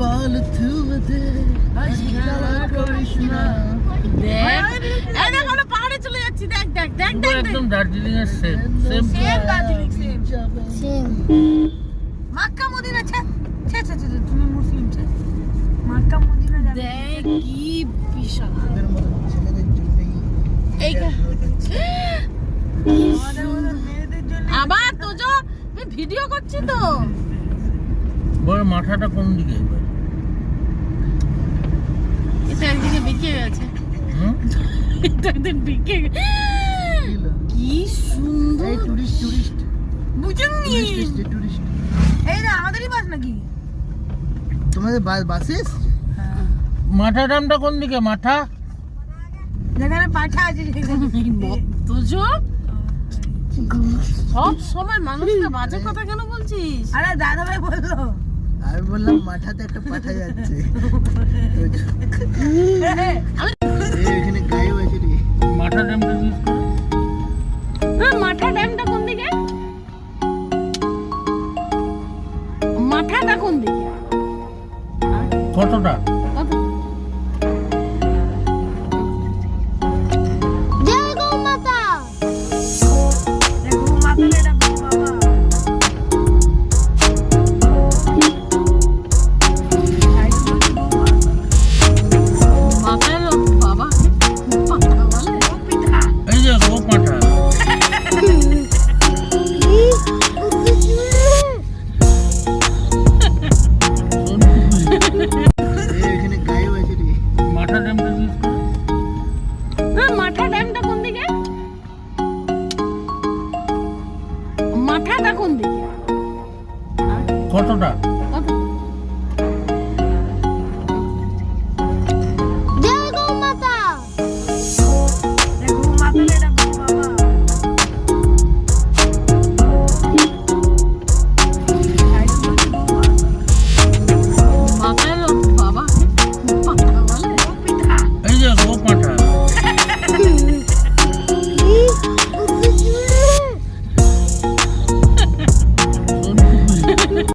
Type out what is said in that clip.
বাল তুলে দে খেলা করিস না। দেখ এই দেখ আমরা পাহাড়ে চলে যাচ্ছি, দেখ দেখ দেখ দেখ একদম দার্জিলিং এর same Darjeeling same Mecca Medina ছে ছে ছে ছে তুমি মুসলিম ছে মক্কা মদিনা যাবে। দেখ কি বিশাল ওদের মতো ছেলেদের জন্যই এই আমাদের মতো মেয়েদের জন্য আবার তো যো আমি ভিডিও করছি তো। বড় মাথাটা কোন দিকে এবার? এটা একদিকে বিকে গেছে, এটা একদিন বিকে কি সুন্দর। এই টুরিস্ট বুঝুননি টুরিস্ট এই না আমাদেরই বাস নাকি? তোমাদের বাসে এসছে? মাথা দামটা কোন দিকে? মাথা যেখানে পাঠা আছে সব সময় মানুষকে বাজে কথা কেন বলছিস? আরে দাদা ভাই বললো, আমি বললাম মাথাতে একটা পাঠা যাচ্ছে। এই এখানে গায়েও আছে রে। মাথা দামটা ইউজ করো। মাঠা ড্যামটা কোন দিকে? মাঠাটা কোন দিকে? কতটা?